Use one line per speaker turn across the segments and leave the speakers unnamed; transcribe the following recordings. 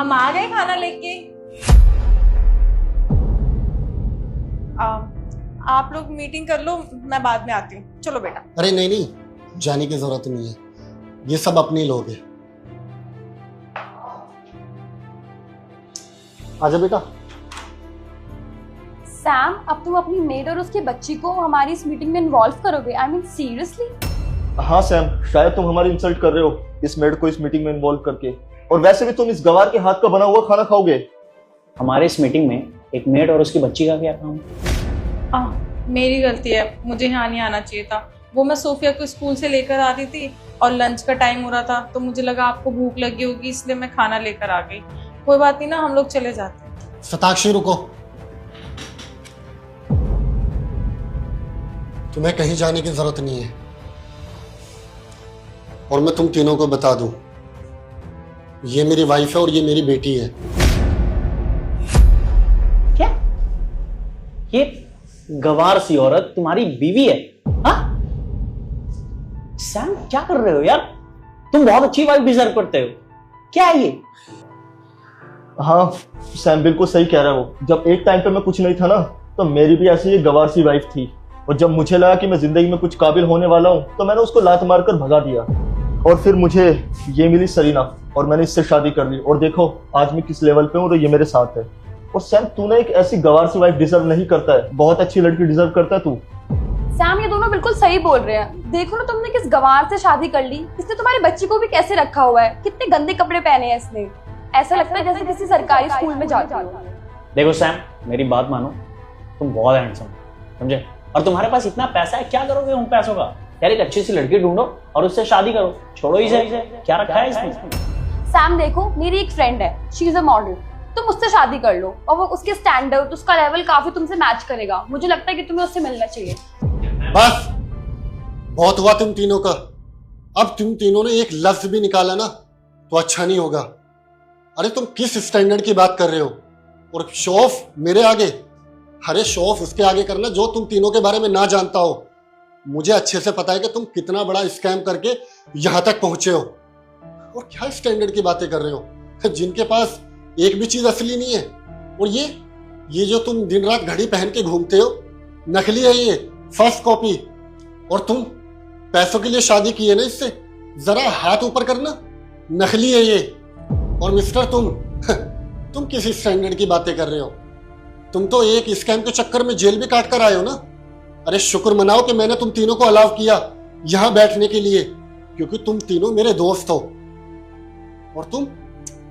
हम आ गए खाना लेके। आप लोग मीटिंग कर लो, मैं बाद में आती हूँ। चलो बेटा।
अरे नहीं नहीं, जाने की जरूरत नहीं है, ये सब अपने लोग हैं। आजा बेटा।
सैम, अब तुम अपनी मेड और उसके बच्ची को हमारी इस मीटिंग में इन्वॉल्व करोगे? I mean seriously?
हाँ सैम, शायद तुम हमारी इंसल्ट कर रहे हो इस मेड को इस मीटिंग में इन्वॉल्व करके। और वैसे भी तुम इस गवार के हाथ का बना हुआ खाना खाओगे।
हमारे इस मीटिंग में एक मेड और उसकी बच्ची का क्या काम?
मेरी गलती है, मुझे यहाँ नहीं आना चाहिए था। वो मैं सोफिया को स्कूल से लेकर आ रही थी और लंच का टाइम हो रहा था, तो मुझे लगा आपको भूख लगी होगी, इसलिए मैं खाना लेकर आ गई। कोई बात नहीं ना, हम लोग चले जाते हैं।
शताक्षी रुको, तुम्हें कहीं जाने की जरूरत नहीं है। और मैं तुम तीनों को बता दूं, ये मेरी वाइफ है और ये मेरी बेटी है।
क्या? ये गवार सी औरत तुम्हारी बीवी है? हाँ? सैम, क्या कर रहे हो यार? तुम बहुत अच्छी वाइफ डिजर्व करते हो। क्या है ये?
हाँ सैम, बिल्कुल सही कह रहे हो। जब एक टाइम पे मैं कुछ नहीं था ना, तो मेरी भी ऐसी एक गवार सी वाइफ थी। और जब मुझे लगा कि मैं जिंदगी में कुछ काबिल होने वाला हूँ, तो मैंने उसको लात मारकर भगा दिया। और फिर मुझे ये मिली सरीना, और मैंने इससे शादी कर ली। और देखो आज मैं किस लेवल पे हूँ, तो ये मेरे साथ है। और सैम, तूने एक ऐसी गवार सी वाइफ डिजर्व नहीं करता है, बहुत अच्छी लड़की डिजर्व करता है तू।
सैम, ये दोनों बिल्कुल सही बोल रहे हैं। देखो ना, तुमने किस गवार से शादी कर ली। इसने तुम्हारी बच्ची को भी कैसे रखा हुआ है, कितने गंदे कपड़े पहने हैं इसने। ऐसा लगता है जैसे किसी सरकारी स्कूल में जाती हो।
देखो सैम, मेरी बात मानो, तुम बहुत हैंडसम हो, समझे? और तुम्हारे पास इतना पैसा है, क्या करोगे उन पैसों का? यार एक अच्छी सी लड़की ढूंढो और उससे शादी करो। छोड़ो इसे, क्या रखा है इसमें?
सैम देखो, मेरी एक फ्रेंड है, शी इज अ मॉडल। तुम उससे शादी कर लो, और वो उसके स्टैंडर्ड, उसका लेवल काफी तुमसे मैच करेगा। मुझे लगता है कि तुम्हें उससे मिलना चाहिए।
बस बहुत हुआ तुम तीनों का। अब तुम तीनों ने एक लफ्ज भी निकाला ना, तो अच्छा नहीं होगा। अरे तुम किस स्टैंडर्ड की बात कर रहे हो? और शो ऑफ मेरे आगे? अरे शो ऑफ उसके आगे करना जो तुम तीनों के बारे में ना जानता हो। मुझे अच्छे से पता है कि तुम कितना बड़ा स्कैम करके यहां तक पहुंचे हो। और क्या स्टैंडर्ड की बातें कर रहे हो जिनके पास एक भी चीज असली नहीं है। और ये जो तुम दिन रात घड़ी पहन के घूमते हो, नकली है ये, फर्स्ट कॉपी। और तुम पैसों के लिए शादी की है ना इससे, जरा हाथ ऊपर करना, नकली है ये। और मिस्टर तुम किस स्टैंडर्ड की बातें कर रहे हो? तुम तो एक स्कैम के चक्कर में जेल भी काट कर आए हो ना। अरे शुक्र मनाओ कि मैंने तुम तीनों को अलाउ किया यहां बैठने के लिए, क्योंकि तुम तीनों मेरे दोस्त हो। और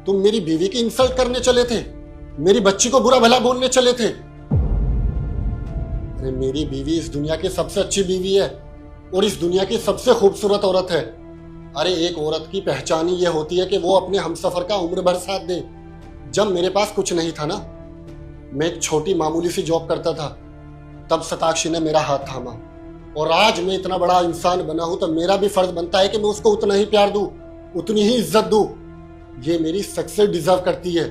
तुम मेरी बीवी की इंसल्ट करने चले थे, मेरी बच्ची को बुरा भला बोलने चले थे। अरे मेरी बीवी इस दुनिया की सबसे अच्छी बीवी है और इस दुनिया की सबसे खूबसूरत औरत है। अरे एक औरत की पहचान ही यह होती है कि वो अपने हमसफर का उम्र भर साथ दे। जब मेरे पास कुछ नहीं था ना, मैं एक छोटी मामूली सी जॉब करता था, तब शताक्षी ने मेरा हाथ थामा। और आज मैं इतना बड़ा इंसान बना हूं, तो मेरा भी फर्ज बनता है कि मैं उसको उतना ही प्यार दूं, उतनी ही इज्जत दूं। ये मेरी सक्सेस डिजर्व करती है।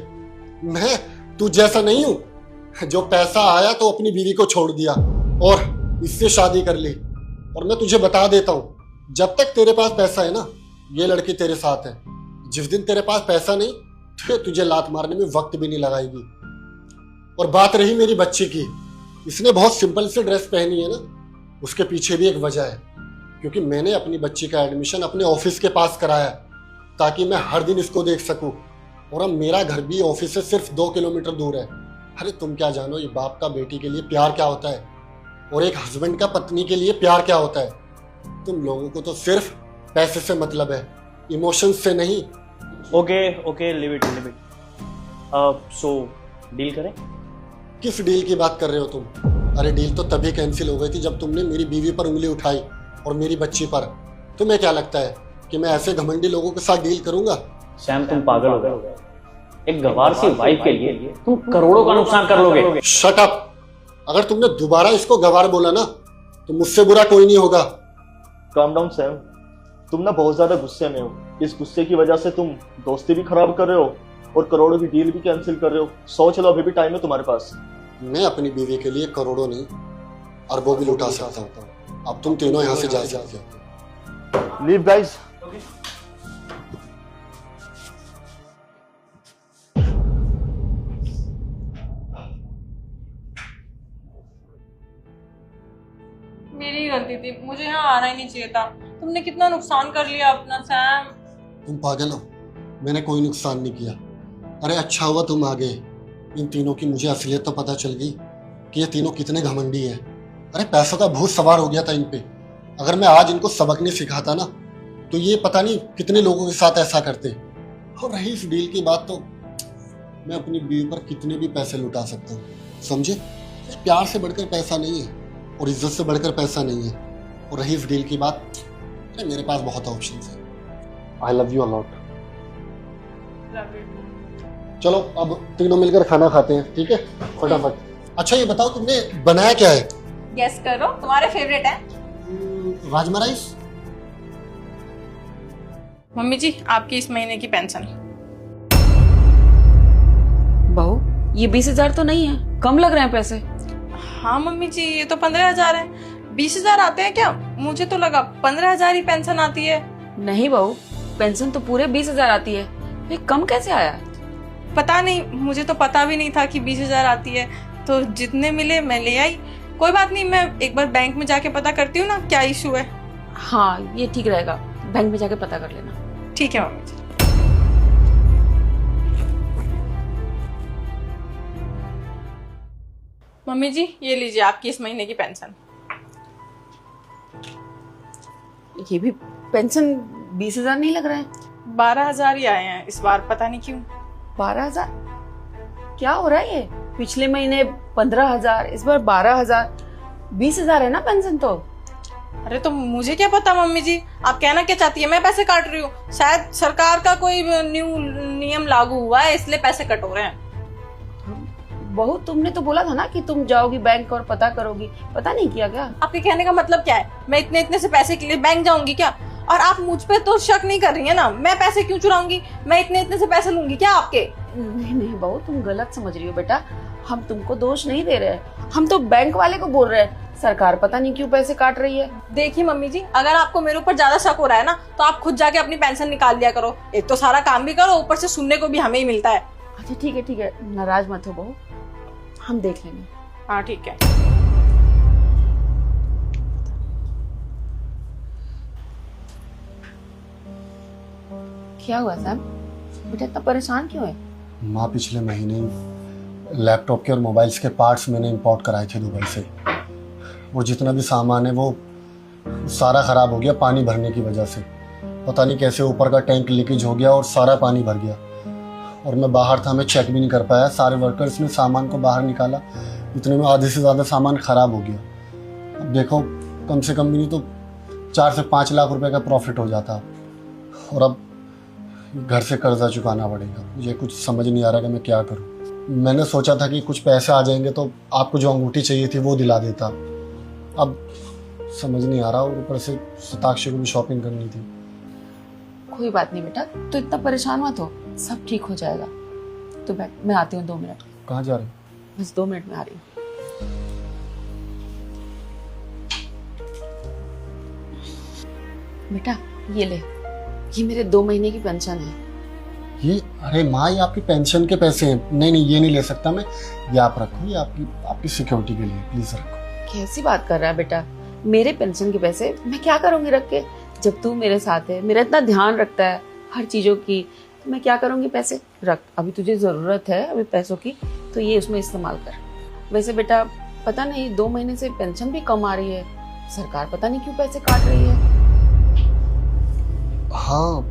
मैं तू जैसा नहीं हूं जो पैसा आया तो अपनी बीवी को छोड़ दिया और इससे शादी कर ली। और मैं तुझे बता देता हूं, जब तक तेरे पास पैसा है ना, ये लड़की तेरे साथ है। जिस दिन तेरे पास पैसा नहीं, तो तुझे लात मारने में वक्त भी नहीं लगाएगी। और बात रही मेरी बच्ची की, इसने बहुत सिंपल सी ड्रेस पहनी है ना, उसके पीछे भी एक वजह है। क्योंकि मैंने अपनी बच्ची का एडमिशन अपने ऑफिस के पास कराया ताकि मैं हर दिन इसको देख सकूं। और अब मेरा घर भी ऑफिस से सिर्फ 2 किलोमीटर दूर है। अरे तुम क्या जानो ये बाप का बेटी के लिए प्यार क्या होता है, और एक हस्बैंड का पत्नी के लिए प्यार क्या होता है। तुम लोगों को तो सिर्फ पैसे से मतलब है, इमोशंस से नहीं।
Okay, live it. So deal करें?
किस डील की बात कर रहे हो तुम? अरे डील तो तभी कैंसिल हो गई थी जब तुमने मेरी बीवी पर उंगली उठाई और मेरी बच्ची पर। तुम्हें क्या लगता है कि मैं ऐसे घमंडी लोगों के साथ डील करूंगा?
सैम, तुम पागल हो गए। एक गवार सी वाइफ के लिए तुम करोड़ों का नुकसान कर लोगे।
Shut up! अगर तुमने दोबारा इसको गवार बोला ना, तो मुझसे बुरा कोई नहीं होगा।
काम डाउन सैम, तुम ना बहुत ज्यादा गुस्से में हो। इस गुस्से की वजह से तुम दोस्ती भी खराब कर रहे हो और करोड़ों की डील भी कैंसिल कर रहे हो। सोच लो, अभी भी टाइम है तुम्हारे पास।
मैं अपनी बीवी के लिए करोड़ों नहीं, अरबों भी लुटा सकता हूँ। अब तुम तीनों यहाँ से जा सकते हो।
Leave guys.
बनती थी, मुझे यहाँ आना ही नहीं चाहिए था। तुमने कितना नुकसान कर लिया अपना सैम।
तुम पागल हो, मैंने कोई नुकसान नहीं किया। अरे अच्छा हुआ तुम आ गए, इन तीनों की मुझे असलियत तो पता चल गई कि ये तीनों कितने घमंडी है। अरे पैसों का भूत सवार हो गया था इन पे। अगर मैं आज इनको सबक नहीं सिखाता ना तो ये पता नहीं कितने लोगों के साथ ऐसा करते। और रही इस डील की बात, तो मैं अपनी बीवी पर कितने भी पैसे लुटा सकता हूँ, समझे। प्यार से बढ़कर पैसा नहीं है और इज्जत से बढ़कर पैसा नहीं है। और रही इस डील की बात, अरे मेरे पास बहुत ऑप्शन है। I love you a lot. चलो अब तीनों मिलकर खाना खाते हैं, ठीक है, फटाफट। अच्छा ये बताओ तुमने बनाया क्या है?
गेस करो, तुम्हारे फेवरेट है।
राजमा राइस।
मम्मी जी, आपकी इस महीने की पेंशन।
बहू, ये 20,000 तो नहीं है, कम लग रहे हैं पैसे।
हाँ मम्मी जी, ये तो 15,000 है। 20,000 आते हैं क्या? मुझे तो लगा 15,000 ही पेंशन आती है।
नहीं बहू, पेंशन तो पूरे 20,000 आती है, ये कम कैसे आया?
पता नहीं, मुझे तो पता भी नहीं था कि 20,000 आती है, तो जितने मिले मैं ले आई। कोई बात नहीं, मैं एक बार बैंक में जाके पता करती हूँ ना क्या इशू है।
हाँ ये ठीक रहेगा, बैंक में जाके पता कर लेना।
ठीक है मम्मी जी। मम्मी जी, ये लीजिए आपकी इस महीने की पेंशन।
ये भी पेंशन 20,000 नहीं लग रहा है।
12,000 ही आए हैं इस बार, पता नहीं क्यों।
12,000? क्या हो रहा है ये? पिछले महीने 15,000, इस बार 12,000। 20,000 है ना पेंशन तो।
अरे तो मुझे क्या पता मम्मी जी, आप कहना क्या चाहती है? मैं पैसे काट रही हूँ? शायद सरकार का कोई न्यू नियम लागू हुआ है इसलिए पैसे कट हो रहे हैं।
बहू, तुमने तो बोला था ना कि तुम जाओगी बैंक और पता करोगी, पता नहीं किया क्या?
आपके कहने का मतलब क्या है? मैं इतने इतने से पैसे के लिए बैंक जाऊंगी क्या? और आप मुझ पे तो शक नहीं कर रही है ना? मैं पैसे क्यों चुराऊंगी? मैं इतने इतने से पैसे लूंगी क्या आपके?
नहीं नहीं बहू, तुम गलत समझ रही हो बेटा। हम तुमको दोष नहीं दे रहे हैं, हम तो बैंक वाले को बोल रहे हैं। सरकार पता नहीं क्यों पैसे काट रही है।
देखिए मम्मी जी, अगर आपको मेरे ऊपर ज्यादा शक हो रहा है ना तो आप खुद जाके अपनी पेंशन निकाल दिया करो। एक तो सारा काम भी करो, ऊपर से सुनने को भी हमें ही मिलता है।
अच्छा ठीक है, नाराज मत हो बहू, हम देख लेंगे।
हाँ ठीक है।
क्या हुआ सैम, बेटा इतना परेशान क्यों है?
माँ पिछले महीने ही लैपटॉप के और मोबाइल्स के पार्ट्स मैंने इंपोर्ट कराए थे दुबई से। वो जितना भी सामान है वो सारा ख़राब हो गया पानी भरने की वजह से। पता नहीं कैसे ऊपर का टैंक लीकेज हो गया और सारा पानी भर गया। और मैं बाहर था, मैं चेक भी नहीं कर पाया। सारे वर्कर्स ने सामान को बाहर निकाला, इतने में आधे से ज़्यादा सामान ख़राब हो गया। अब देखो, कम से कम भी नहीं तो 4 से 5 लाख रुपए का प्रॉफिट हो जाता। और अब घर से कर्जा चुकाना पड़ेगा। मुझे कुछ समझ नहीं आ रहा कि मैं क्या करूं। मैंने सोचा था कि कुछ पैसे आ जाएंगे तो आपको जो अंगूठी चाहिए थी वो दिला देता। अब समझ नहीं आ रहा, और ऊपर से शताक्षी को भी शॉपिंग करनी थी।
कोई बात नहीं बेटा, तो इतना परेशान मत हो, सब ठीक हो जाएगा। तो बैठ, मैं आती हूँ 2 मिनट।
कहाँ जा रहे हो?
बस 2 मिनट में आ रही हूँ। बेटा ये ले, ये मेरे 2 महीने की पेंशन है।
ये, अरे माँ, ये आपकी पेंशन के पैसे हैं। नहीं नहीं, ये नहीं ले सकता मैं। ये आप रखो, ये आपकी सिक्योरिटी के लिए, प्लीज रखो।
कैसी बात कर रहा है बेटा? मेरे पेंशन के पैसे मैं क्या करूंगी रख के? जब तू मेरे साथ है, मेरा इतना ध्यान रखता है हर चीजों की, तो मैं क्या करूंगी? पैसे रख, अभी तुझे जरूरत है अभी पैसों की, तो ये उसमें इस्तेमाल कर। वैसे बेटा पता नहीं 2 महीने से पेंशन भी कम आ रही है, सरकार पता नहीं क्यों पैसे काट रही है।
हाँ,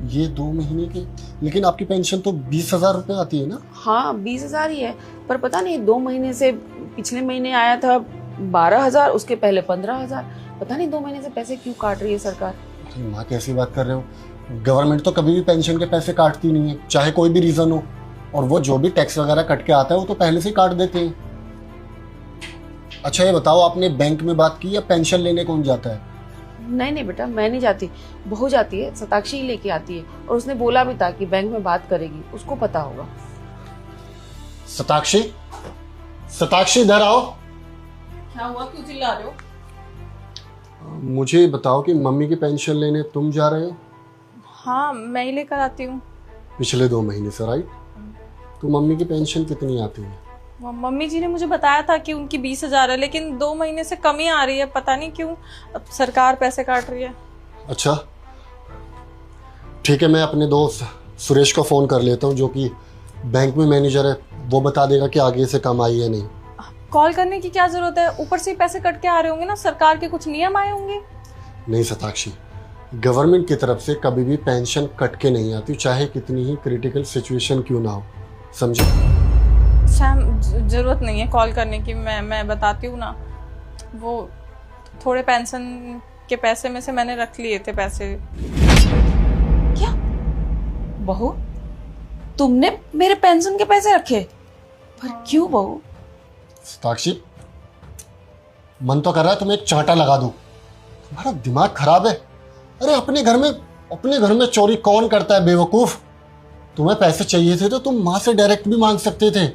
ये 2 महीने के, लेकिन आपकी पेंशन तो 20,000 रुपये आती है ना?
हाँ 20,000 ही है, पर पता नहीं 2 महीने से, पिछले महीने आया था 12,000, उसके पहले 15,000। पता नहीं 2 महीने से पैसे क्यों काट रही है सरकार।
अरे माँ, कैसी बात कर रहे हो? गवर्नमेंट तो कभी भी पेंशन के पैसे काटती नहीं है, चाहे कोई भी रीजन हो। और वो जो भी टैक्स वगैरह कट के आता है वो तो पहले से ही काट देते हैं। अच्छा ये बताओ, आपने बैंक में बात की या पेंशन लेने कौन जाता है?
नहीं बेटा, मैं नहीं जाती, बहू जाती है, शताक्षी ही लेके आती है। और उसने बोला भी था कि बैंक में बात करेगी, उसको पता होगा।
शताक्षी, शताक्षी इधर आओ।
क्या हुआ, क्यों चिल्ला रहे हो?
मुझे बताओ कि मम्मी की पेंशन लेने तुम जा रहे हो?
हाँ मैं ही लेकर आती हूँ।
पिछले 2 महीने से, राइट? तो मम्मी की पेंशन कितनी आती है?
मम्मी जी ने मुझे बताया था कि उनकी 20,000 है, लेकिन 2 महीने से कमी आ रही है, पता नहीं क्यों। अब सरकार पैसे काट रही है।
अच्छा ठीक है, मैं अपने दोस्त सुरेश को फ़ोन कर लेता हूँ जो कि बैंक में मैनेजर है, वो बता देगा कि आगे से कम आई है नहीं।
कॉल करने की क्या जरूरत है, ऊपर से ही पैसे कट के आ रहे होंगे ना, सरकार के कुछ नियम आए होंगे।
नहीं शताक्षी, गवर्नमेंट की तरफ से कभी भी पेंशन कट के नहीं आती, चाहे कितनी ही क्रिटिकल सिचुएशन क्यों ना हो, समझे?
सैम जरूरत नहीं है कॉल करने की, मैं बताती हूँ ना। वो थोड़े पेंशन के पैसे में से मैंने रख लिए थे पैसे।
क्या बहू, तुमने मेरे पेंशन के पैसे रखे? पर क्यों बहू?
शताक्षी, मन तो कर रहा है तुम्हें एक चांटा लगा दूं, तुम्हारा दिमाग खराब है। अरे अपने घर में चोरी कौन करता है बेवकूफ? तुम्हें पैसे चाहिए थे तो तुम माँ से डायरेक्ट भी मांग सकते थे।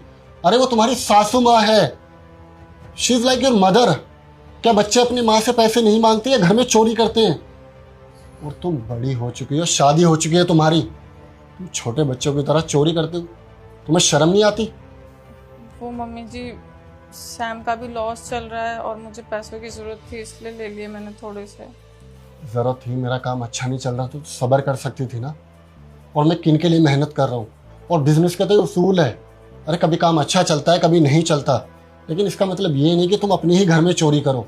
अरे वो तुम्हारी सासू माँ है, she is like your mother. क्या बच्चे अपनी माँ से पैसे नहीं मांगते या घर में चोरी करते हैं? और तुम बड़ी हो चुकी हो, शादी हो चुकी है तुम्हारी, तुम छोटे बच्चों की तरह चोरी करते हो, तुम्हें शर्म नहीं आती?
वो मम्मी जी, सैम का भी लॉस चल रहा है और मुझे पैसों की जरूरत थी, इसलिए ले लिए मैंने थोड़े से।
जरूरत थी, मेरा काम अच्छा नहीं चल रहा तो सब्र कर सकती थी ना। और मैं किन के लिए मेहनत कर रहा हूँ, और बिजनेस का तो उसूल है, अरे कभी काम अच्छा चलता है कभी नहीं चलता, लेकिन इसका मतलब ये नहीं कि तुम अपने ही घर में चोरी करो।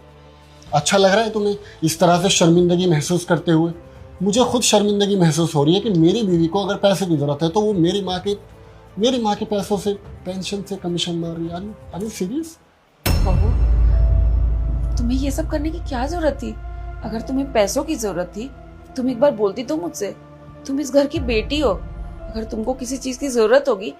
अच्छा लग रहा है तुम्हें इस तरह से शर्मिंदगी महसूस करते हुए? मुझे खुद शर्मिंदगी महसूस हो रही है कि मेरी बीवी को अगर पैसे की जरूरत है तो वो मेरी माँ के पैसों से, पेंशन से कमीशन मार रही है। Are you serious?
बहू, तुम्हें ये सब करने की क्या जरूरत थी? अगर तुम्हें पैसों की जरूरत थी तुम एक बार बोलती तो मुझसे। तुम इस घर की बेटी हो, अगर तुमको किसी चीज की जरूरत होगी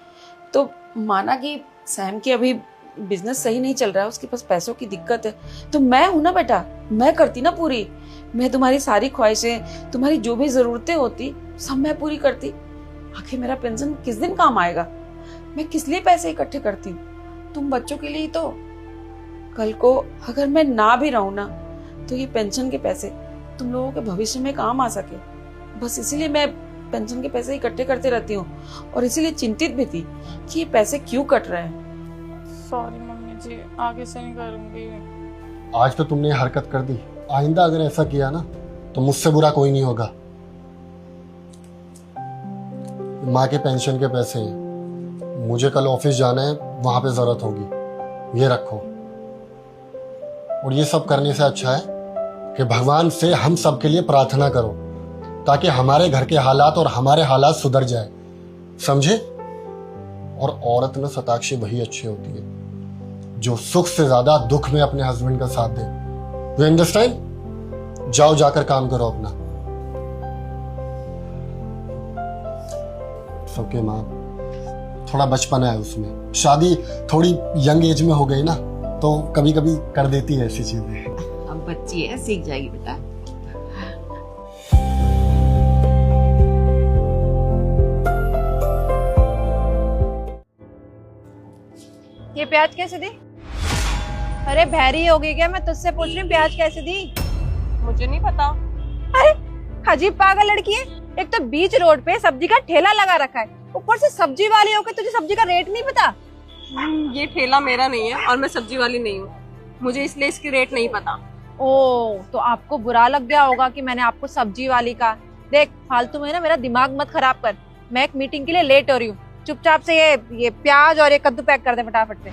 तो माना कि सैम की अभी बिजनेस सही नहीं चल रहा है, उसके पास पैसों की दिक्कत है, तो मैं हूं ना बेटा, मैं करती ना पूरी। मैं तुम्हारी सारी ख्वाहिशें, तुम्हारी जो भी जरूरतें होती सब मैं पूरी करती। आखिर मेरा पेंशन किस दिन काम आएगा? मैं किस लिए पैसे इकट्ठे करती हूँ? तुम बच्चों के लिए तो। कल को अगर मैं ना भी रहूं ना तो ये पेंशन के पैसे तुम लोगों के भविष्य में काम आ सके, बस इसीलिए मैं पेंशन के पैसे इकट्ठे करते रहती हूँ। और इसीलिए चिंतित भी थी कि ये पैसे क्यों कट रहे हैं।
सॉरी मम्मी जी, आगे से नहीं करूंगी।
आज तो तुमने हरकत कर दी, आइंदा अगर ऐसा किया ना तो मुझसे बुरा कोई नहीं होगा। माँ के पेंशन के पैसे हैं, मुझे कल ऑफिस जाना है, वहां पे जरूरत होगी, ये रखो। और ये सब करने से अच्छा है कि भगवान से हम सबके लिए प्रार्थना करो ताकि हमारे घर के हालात और हमारे हालात सुधर जाए, समझे? और औरत में शताक्षी वही अच्छी होती है जो सुख से ज्यादा दुख में अपने हस्बैंड का साथ दे। You understand? जाओ जाकर काम करो अपना। सबके माँ, थोड़ा बचपना है उसमें, शादी थोड़ी यंग एज में हो गई ना तो कभी कभी कर देती है ऐसी चीजें।
अब बच्ची है, सीख जाएगी बेटा।
ये प्याज कैसे दी? अरे बहरी हो गई क्या? मैं तुझसे पूछ रही हूँ प्याज कैसे दी?
मुझे नहीं पता।
अरे अजीब पागल लड़की है, एक तो बीच रोड पे सब्जी का ठेला लगा रखा है, ऊपर से सब्जी वाली होकर तुझे सब्जी का रेट नहीं पता?
ये ठेला मेरा नहीं है और मैं सब्जी वाली नहीं हूँ, मुझे इसलिए इसकी रेट नहीं पता।
ओ, तो आपको बुरा लग गया होगा कि मैंने आपको सब्जी वाली का। देख फालतू में ना मेरा दिमाग मत खराब कर, मैं एक मीटिंग के लिए लेट हो रही हूँ। चुपचाप से ये प्याज और ये कद्दू पैक कर दे फटाफट से।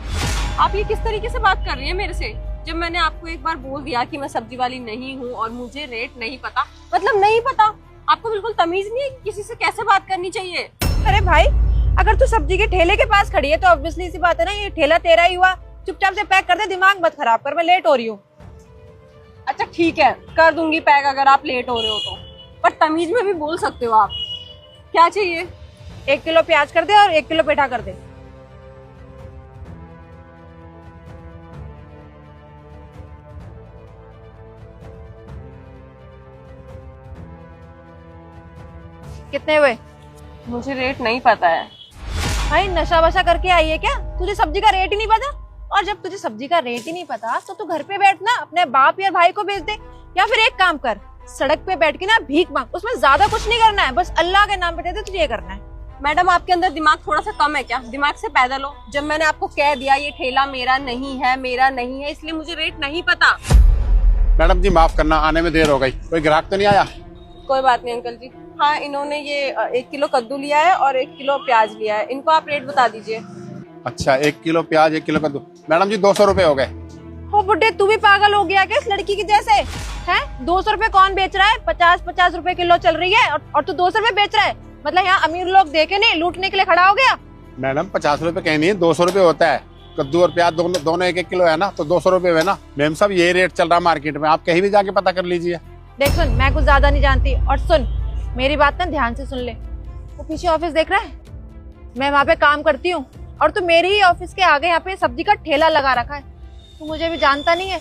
आप ये किस तरीके से बात कर रही हैं मेरे से? जब मैंने आपको एक बार बोल दिया कि मैं सब्जी वाली नहीं हूँ और मुझे रेट नहीं पता, मतलब नहीं पता। आपको बिल्कुल तमीज नहीं है कि किसी से कैसे बात करनी चाहिए।
अरे भाई, अगर तू सब्जी के ठेले के पास खड़ी है तो ऑब्वियसली सी बात है ना, ये ठेला तेरा ही हुआ। चुपचाप से पैक कर दे, दिमाग मत खराब कर, मैं लेट हो रही हूँ।
अच्छा ठीक है, कर दूंगी पैक अगर आप लेट हो रहे हो तो, पर तमीज में भी बोल सकते हो आप। क्या चाहिए?
1 किलो प्याज कर दे और 1 किलो पेठा कर दे। कितने हुए?
मुझे रेट नहीं पता है।
भाई नशा वशा करके आई है क्या? तुझे सब्जी का रेट ही नहीं पता? और जब तुझे सब्जी का रेट ही नहीं पता तो तू घर पे बैठना, अपने बाप या भाई को भेज दे, या फिर एक काम कर, सड़क पे बैठ के ना भीख मांग। उसमें ज्यादा कुछ नहीं करना है, बस अल्लाह के नाम पे दे दे, तुझे ये करना है।
मैडम आपके अंदर दिमाग थोड़ा सा कम है क्या? दिमाग से पैदा लो। जब मैंने आपको कह दिया ये ठेला मेरा नहीं है, इसलिए मुझे रेट नहीं पता।
मैडम जी माफ करना, आने में देर हो गई, कोई ग्राहक तो नहीं आया?
कोई बात नहीं अंकल जी। हाँ, इन्होंने ये 1 किलो कद्दू लिया है और 1 किलो प्याज लिया है। इनको आप रेट बता दीजिए।
अच्छा, 1 किलो प्याज 1 किलो कद्दू। मैडम जी 200 रुपए हो गए।
हो बुड्ढे, तू भी पागल हो गया क्या इस लड़की की जैसे? हैं 200 रुपए कौन बेच रहा है? 50 रुपए किलो चल रही है और तू 200 रुपए बेच रहा है? मतलब यहाँ अमीर लोग देखे नहीं, लूटने के लिए खड़ा हो गया?
मैडम 50 रुपए कहीं नहीं, 200 रुपए होता है। कद्दू और प्याज दोनों 1-1 किलो है ना, तो 200 रुपए है ना। मैम साहब यही रेट चल रहा है मार्केट में, आप कहीं भी जाके पता कर लीजिए।
देख सुन, मैं कुछ ज्यादा नहीं जानती, और सुन मेरी बात ना ध्यान से सुन ले। वो पीछे ऑफिस देख रहा है, मैं वहाँ पे काम करती हूँ और तू मेरी ही ऑफिस के आगे यहाँ पे सब्जी का ठेला लगा रखा है। तू मुझे भी जानता नहीं है,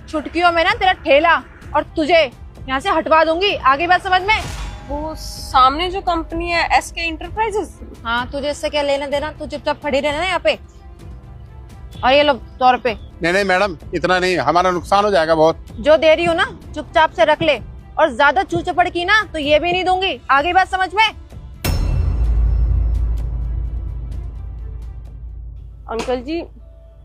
छुटकियों में ना तेरा ठेला और तुझे यहाँ से हटवा दूंगी। आगे बात समझ में?
वो सामने जो कंपनी है एसके इंटरप्राइजेस।
हाँ, तुझे इससे क्या लेना देना? तू चुपचाप खड़ी रहना यहाँ पे। और ये लो 100 रुपए।
नहीं मैडम, इतना नहीं, हमारा नुकसान हो जाएगा बहुत।
जो दे रही हूँ ना चुपचाप से रख ले, और ज्यादा चू चपड़ की ना तो ये भी नहीं दूंगी। आगे बात समझ में?
अंकल जी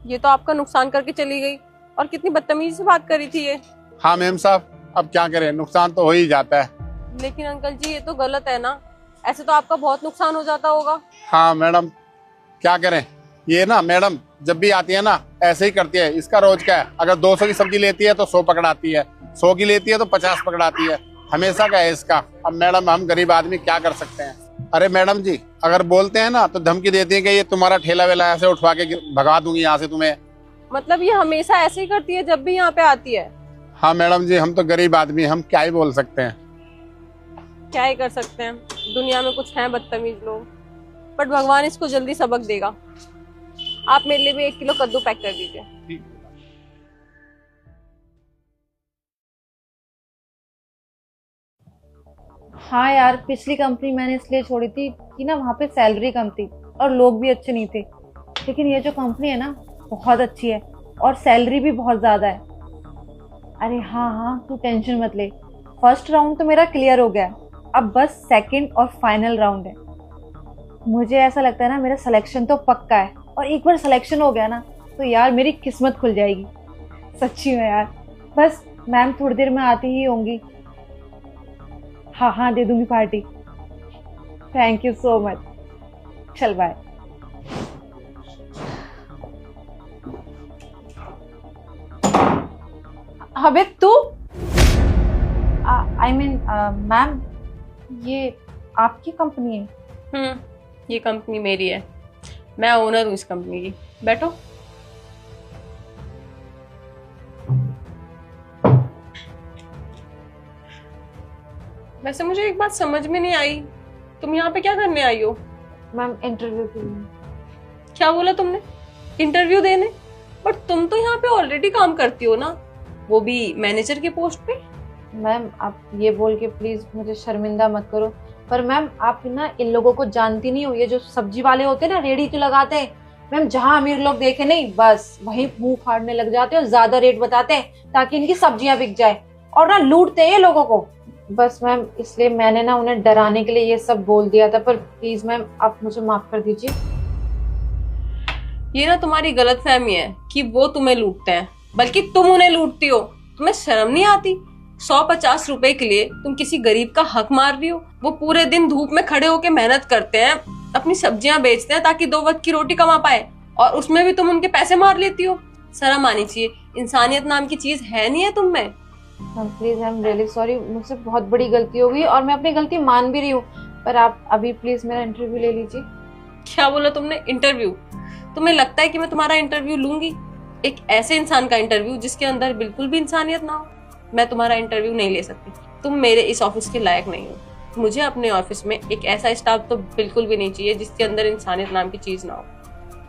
ये तो आपका नुकसान करके चली गई, और कितनी बदतमीजी से बात करी थी ये।
हाँ मैम साहब, अब क्या करें, नुकसान तो हो ही जाता है।
लेकिन अंकल जी ये तो गलत है ना, ऐसे तो आपका बहुत नुकसान हो जाता होगा।
हाँ मैडम, क्या करें, ये ना मैडम जब भी आती है ना ऐसे ही करती है। इसका रोज क्या है, अगर 200 की सब्जी लेती है तो 100 पकड़ाती है, 100 की लेती है तो 50 पकड़ाती है, हमेशा का है इसका। अब मैडम हम गरीब आदमी क्या कर सकते हैं। अरे मैडम जी अगर बोलते हैं ना तो धमकी देती है कि ये तुम्हारा ठेला वेला ऐसे उठवा के भगा दूंगी यहाँ से तुम्हें।
मतलब ये हमेशा ऐसे ही करती है जब भी यहाँ पे आती है?
हाँ मैडम जी, हम तो गरीब आदमी, हम क्या ही बोल सकते हैं।
क्या ही कर सकते हैं, दुनिया में कुछ हैं बदतमीज लोग, बट भगवान इसको जल्दी सबक देगा। आप मेरे लिए भी 1 किलो कद्दू पैक कर दीजिए।
हाँ यार, पिछली कंपनी मैंने इसलिए छोड़ी थी कि ना वहाँ पे सैलरी कम थी और लोग भी अच्छे नहीं थे। लेकिन ये जो कंपनी है ना बहुत अच्छी है और सैलरी भी बहुत ज़्यादा है। अरे हाँ, तू टेंशन मत ले, फर्स्ट राउंड तो मेरा क्लियर हो गया, अब बस सेकंड और फाइनल राउंड है। मुझे ऐसा लगता है ना मेरा सिलेक्शन तो पक्का है, और एक बार सिलेक्शन हो गया ना तो यार मेरी किस्मत खुल जाएगी सच्ची में यार। बस मैम थोड़ी देर में आती ही होंगी। हाँ दे दूंगी party. Thank you so much. चल बाय। अबे तू, आई मीन मैम, ये आपकी कंपनी है?
ये कंपनी मेरी है, मैं ओनर हूँ इस कंपनी की। बैठो। वैसे मुझे एक बात समझ में नहीं आई, तुम यहाँ पे क्या करने आई हो?
मैम इंटरव्यू के लिए।
क्या बोला तुमने? इंटरव्यू देने? बट तुम तो यहाँ पे ऑलरेडी काम करती हो ना, वो भी मैनेजर के पोस्ट पे।
मैम आप ये बोल के प्लीज मुझे शर्मिंदा मत करो, पर मैम आप ना इन लोगों को जानती नहीं हो। ये जो सब्जी वाले होते हैं ना, रेडी तो लगाते हैं मैम, जहाँ अमीर लोग देखे नहीं बस वहीं मुंह फाड़ने लग जाते हैं और ज्यादा रेट बताते हैं ताकि इनकी सब्जियां बिक जाए, और ना लूटते हैं ये लोगों को। बस मैम इसलिए मैंने ना उन्हें डराने के लिए ये सब बोल दिया था, पर प्लीज मैम आप मुझे माफ कर दीजिए।
ये ना तुम्हारी गलतफहमी है कि वो तुम्हें लूटते हैं, बल्कि तुम उन्हें लूटती हो। तुम्हें शर्म नहीं आती? 150 रुपए के लिए तुम किसी गरीब का हक मार रही हो। वो पूरे दिन धूप में खड़े होकर मेहनत करते हैं, अपनी सब्जियां बेचते हैं ताकि 2 वक्त की रोटी कमा पाए, और उसमें भी तुम उनके पैसे मार लेती हो। शर्म आनी चाहिए, इंसानियत नाम की चीज है नहीं है तुम में।
Ma'am please, I am really sorry, मुझसे बहुत बड़ी गलती हो गई और मैं अपनी गलती मान भी रही हूँ, पर आप अभी प्लीज मेरा इंटरव्यू ले लीजिए।
क्या बोला तुमने? इंटरव्यू? तुम्हें लगता है कि मैं तुम्हारा इंटरव्यू लूंगी? एक ऐसे इंसान का इंटरव्यू जिसके अंदर बिल्कुल भी इंसानियत ना हो? मैं तुम्हारा इंटरव्यू नहीं ले सकती, तुम मेरे इस ऑफिस के लायक नहीं हो। मुझे अपने ऑफिस में एक ऐसा स्टाफ तो बिल्कुल भी नहीं चाहिए जिसके अंदर इंसानियत नाम की चीज ना हो।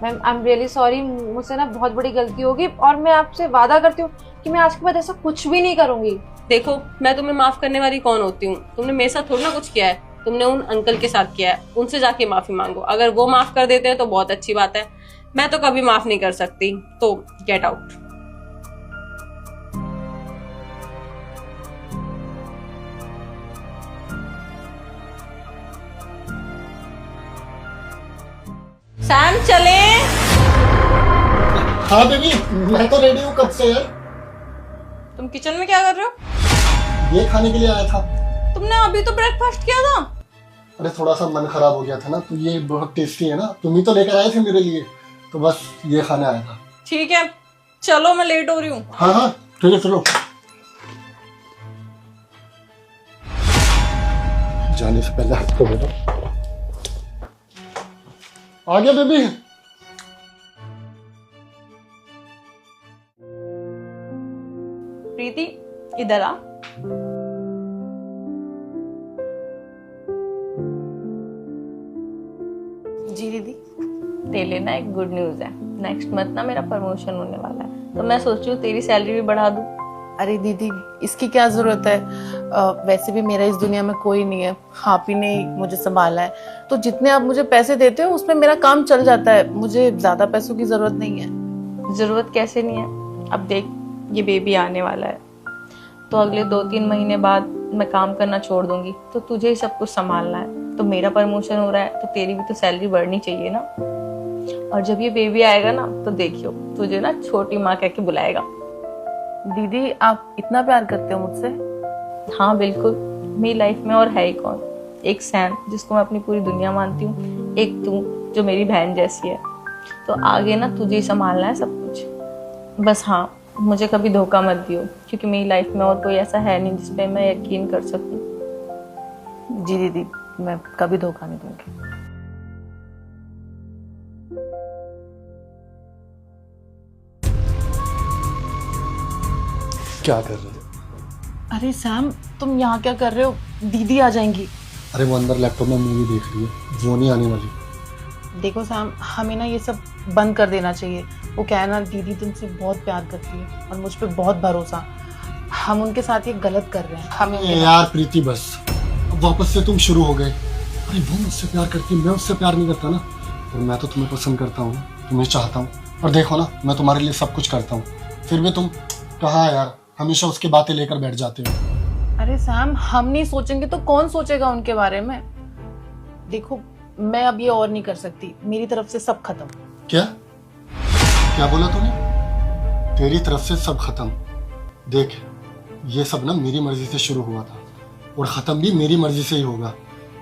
Ma'am I am really sorry, मुझसे ना बहुत बड़ी गलती होगी और मैं आपसे वादा करती हूँ कि मैं आज के बाद ऐसा कुछ भी नहीं करूंगी।
देखो मैं तुम्हें माफ करने वाली कौन होती हूँ? तुमने मेरे साथ थोड़ी ना कुछ किया है, तुमने उन अंकल के साथ किया है, उनसे जाके माफी मांगो। अगर वो माफ कर देते हैं तो बहुत अच्छी बात है, मैं तो कभी माफ नहीं कर सकती, तो गेट आउट।
सैम चले।
हाँ बेबी, मैं तो रेडी हूँ कब से यार।
तुम किचन में क्या कर रहे हो?
ये खाने के लिए आया था।
तुमने अभी तो ब्रेकफास्ट किया था।
अरे थोड़ा सा मन खराब हो गया था ना, तो ये बहुत टेस्टी है ना, तुम ही तो लेकर आए थे मेरे लिए, तो बस ये खाने आया था।
ठीक है चलो, मैं लेट हो रही हूँ।
हाँ हाँ ठीक है चलो। जाने से पहले हाथ को बोलो। आ गया बेबी।
प्रीति इधर आ।
जी दीदी, तेरे लिए ना एक गुड न्यूज़ है। नेक्स्ट मंथ ना मेरा प्रमोशन होने वाला है, तो मैं सोच रही हूँ तेरी सैलरी भी बढ़ा दूँ।
अरे दीदी, इसकी क्या जरूरत है? वैसे भी मेरा इस दुनिया में कोई नहीं है, आप ही ने मुझे संभाला है, तो जितने आप मुझे पैसे देते हो उसमें मेरा काम चल जाता है। मुझे ज्यादा पैसों की जरूरत नहीं है।
जरूरत कैसे नहीं है? अब देख, ये बेबी आने वाला है, तो अगले 2-3 महीने बाद मैं काम करना छोड़ दूंगी, तो तुझे ही सब कुछ संभालना है। तो मेरा प्रमोशन हो रहा है, तो तेरी भी तो सैलरी बढ़नी चाहिए ना। और जब ये बेबी आएगा ना, तो देखियो तुझे ना छोटी माँ कह के बुलाएगा।
दीदी, आप इतना प्यार करते हो मुझसे?
हाँ बिल्कुल, मेरी लाइफ में और है ही कौन। एक सैम जिसको मैं अपनी पूरी दुनिया मानती हूँ, एक तू जो मेरी बहन जैसी है। तो आगे ना तुझे ही संभालना है सब कुछ। बस हाँ, मुझे कभी धोखा मत दियो, क्योंकि मेरी लाइफ में और कोई ऐसा है नहीं जिस पे मैं यकीन कर सकूं।
जी दीदी, मैं कभी धोखा नहीं दूंगी।
क्या कर रहे हो?
अरे सैम, तुम यहाँ क्या कर रहे हो? दीदी आ जाएंगी।
अरे वो अंदर लैपटॉप में मूवी देख रही है, वो नहीं आने वाली।
देखो सैम, हमें ना ये सब बंद कर देना चाहिए। वो क्या है ना, दीदी तुमसे बहुत प्यार करती है और मुझ पे बहुत भरोसा। हम उनके साथ ये गलत कर रहे हैं। हमें
यार प्रीति, बस अब वापस से तुम शुरू हो गए। अरे वो मुझसे प्यार करती है, मैं उससे प्यार नहीं करता ना। और मैं तो तुम्हें पसंद करता हूँ, तुम्हें चाहता हूँ, और देखो ना मैं तुम्हारे लिए सब कुछ करता हूँ, फिर भी तुम कहाँ यार, हमेशा उसकी बातें लेकर बैठ जाते हो।
अरे सैम, हम नहीं सोचेंगे तो कौन सोचेगा उनके बारे में? देखो, मैं अब ये और नहीं कर सकती, मेरी तरफ से सब खत्म।
क्या क्या बोला तूने? तेरी तरफ से सब खत्म? देख, ये सब ना मेरी मर्जी से शुरू हुआ था और खत्म भी मेरी मर्जी से ही होगा।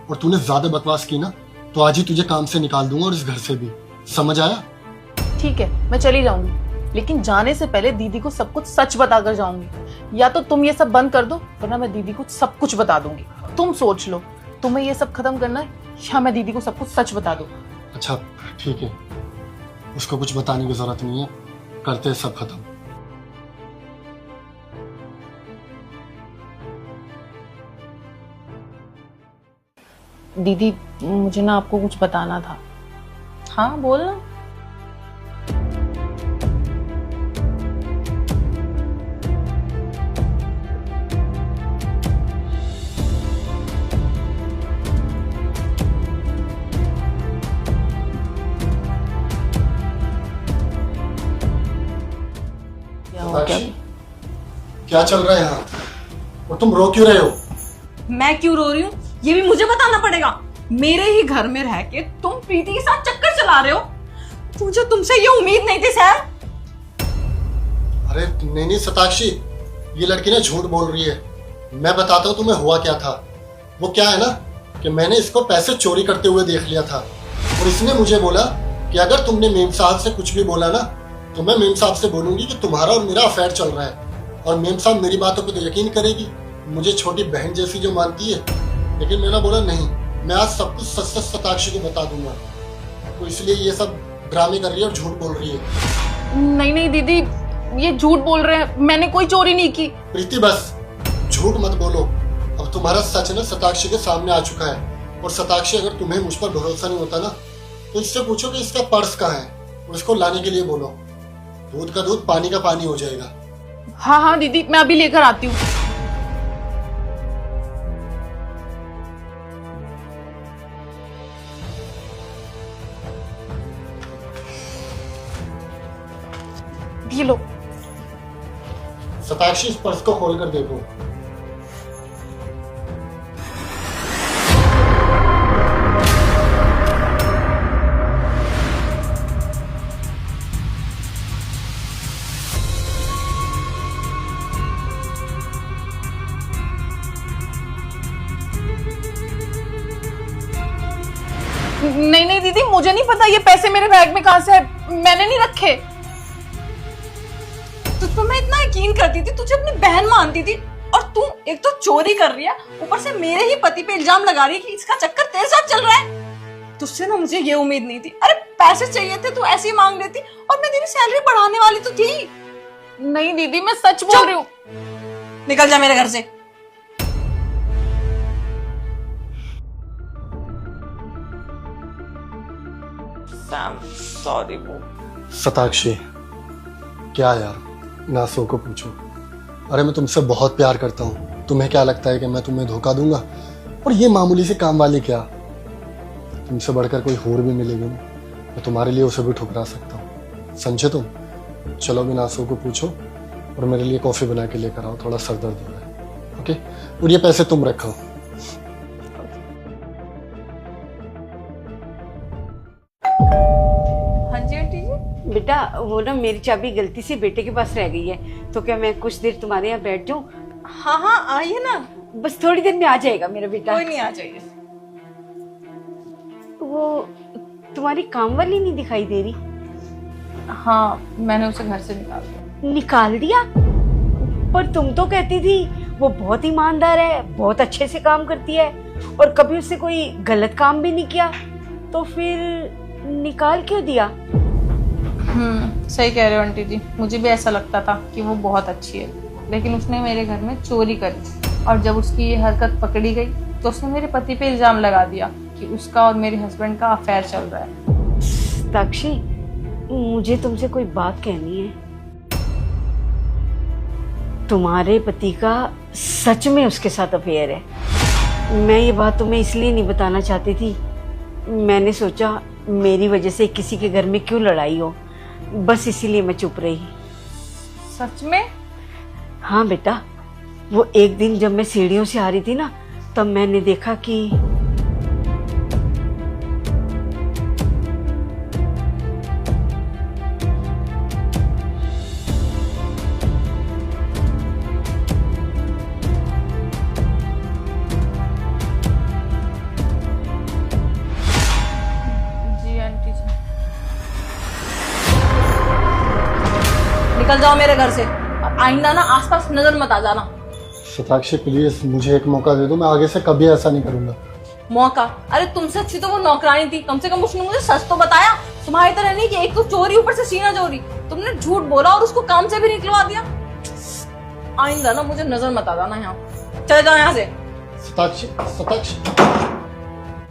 और तूने ज्यादा बकवास की ना, तो आज ही तुझे काम से निकाल दूंगा और इस घर से भी। समझ आया?
ठीक है, मैं चली जाऊंगी, लेकिन जाने से पहले दीदी को सब कुछ सच बताकर जाऊंगी। या तो तुम ये सब बंद कर दो, वरना मैं दीदी को सब कुछ बता दूंगी। तुम सोच लो, तुम्हें ये सब खत्म करना है या मैं दीदी को सब कुछ सच बता दूं?
अच्छा ठीक है, उसको कुछ बताने की जरूरत नहीं है, करते हैं सब खत्म।
दीदी, मुझे ना आपको कुछ बताना था।
हाँ बोल ना।
क्या चल रहा है यहाँ? और तुम रो क्यों रहे हो?
मैं क्यों रो रही हूँ ये भी मुझे बताना पड़ेगा? मेरे ही घर में रह के तुम प्रीति के साथ चक्कर चला रहे हो? मुझे तुमसे ये उम्मीद नहीं थी सैम।
अरे नहीं शताक्षी, ये लड़की ना झूठ बोल रही है। मैं बताता हूँ तुम्हें हुआ क्या था। वो क्या है ना कि मैंने इसको पैसे चोरी करते हुए देख लिया था, और इसने मुझे बोला कि अगर तुमने मेम साहब से कुछ भी बोला ना, तो मैं मेम साहब से बोलूंगी कि तुम्हारा और मेरा अफेयर चल रहा है, और मेम साहब मेरी बातों पर तो यकीन करेगी, मुझे छोटी बहन जैसी जो मानती है। लेकिन मैंने बोला नहीं, मैं आज सब कुछ सच सच शताक्षी को बता दूंगा। तो इसलिए ये सब ड्रामे कर रही है और झूठ बोल रही है।
नहीं नहीं दीदी, ये झूठ बोल रहे हैं, मैंने कोई चोरी नहीं की।
प्रीति बस झूठ मत बोलो। अब तुम्हारा सच ना शताक्षी के सामने आ चुका है, और शताक्षी अगर तुम्हें मुझ पर भरोसा नहीं होता ना, तो इससे पूछो कि इसका पर्स कहाँ है, और इसको लाने के लिए बोलो। दूध का दूध, पानी का पानी हो जाएगा।
हाँ हाँ दीदी, मैं अभी लेकर आती हूँ। ये लो।
शताक्षी, इस पर्स को खोल कर देखो।
नहीं नहीं दीदी, मुझे नहीं पता ये पैसे मेरे बैग में कहाँ से है, मैंने नहीं रखे।
तुझ पर मैं इतना यकीन करती थी, तुझे अपनी बहन मानती थी, और तू एक तो चोरी कर रही है, ऊपर से मेरे ही पति पे इल्जाम लगा रही है कि इसका चक्कर तेरे साथ चल रहा है। तुझसे ना मुझे ये उम्मीद नहीं थी। अरे पैसे चाहिए थे तो ऐसे ही मांग लेती, और मैं तेरी सैलरी बढ़ाने वाली तो थी।
नहीं दीदी, मैं सच बोल रही हूँ।
निकल जा मेरे घर से।
सॉरी वो।
शताक्षी, क्या यार, नासो को पूछो। अरे मैं तुमसे बहुत प्यार करता हूँ, तुम्हें क्या लगता है कि मैं तुम्हें धोखा दूंगा? और ये मामूली से काम वाली क्या, तुमसे बढ़कर कोई होर भी मिलेगी ना, मैं तुम्हारे लिए उसे भी ठुकरा सकता हूँ, समझे तुम? चलो भी नासो को पूछो और मेरे लिए कॉफी बना के लेकर आओ, थोड़ा सर दर्द हो रहा है। ओके, और ये पैसे तुम रखो।
हाँ जी आंटी जी।
बेटा वो ना मेरी चाबी गलती से बेटे के पास रह गई है, तो क्या मैं कुछ देर तुम्हारे यहाँ बैठ जाऊँ?
हाँ हाँ आइए ना।
बस थोड़ी देर में आ जाएगा मेरा बेटा।
कोई नहीं, आ जाइए।
वो तुम्हारी काम वाली नहीं दिखाई दे रही?
हाँ, मैंने उसे घर से निकाल दिया।
निकाल दिया? पर तुम तो कहती थी वो बहुत ईमानदार है, बहुत अच्छे से काम करती है, और कभी उससे कोई गलत काम भी नहीं किया, तो फिर निकाल क्यों दिया?
सही कह रहे हो आंटी जी, मुझे भी ऐसा लगता था कि वो बहुत अच्छी है, लेकिन उसने मेरे घर में चोरी करी, और जब उसकी ये हरकत पकड़ी गई तो उसने मेरे पति पे इल्जाम लगा दिया कि उसका और मेरे हस्बैंड का अफेयर चल रहा है।
साक्षी, मुझे तुमसे कोई बात कहनी है। तुम्हारे पति का सच में उसके साथ अफेयर है। मैं ये बात तुम्हें इसलिए नहीं बताना चाहती थी, मैंने सोचा मेरी वजह से किसी के घर में क्यों लड़ाई हो, बस इसीलिए मैं चुप रही।
सच में?
हाँ बेटा, वो एक दिन जब मैं सीढ़ियों से आ रही थी ना, तब मैंने देखा कि
निकल जाओ मेरे घर से, और आइंदा ना आसपास नजर मत आ जाना।
शताक्षी प्लीज मुझे एक मौका दे दो, मैं आगे से कभी ऐसा नहीं करूंगा।
मौका? अरे तुमसे अच्छी तो वो नौकरानी थी, कम से कम उसने मुझे सच तो बताया। तुम्हारी तरह नहीं कि एक तो चोरी ऊपर से सीना चोरी। तुमने झूठ बोला और उसको काम से भी निकलवा दिया। आइंदा ना मुझे नजर मत आ जाना यहाँ, चले जाओ यहाँ से।
शताक्षी, शताक्षी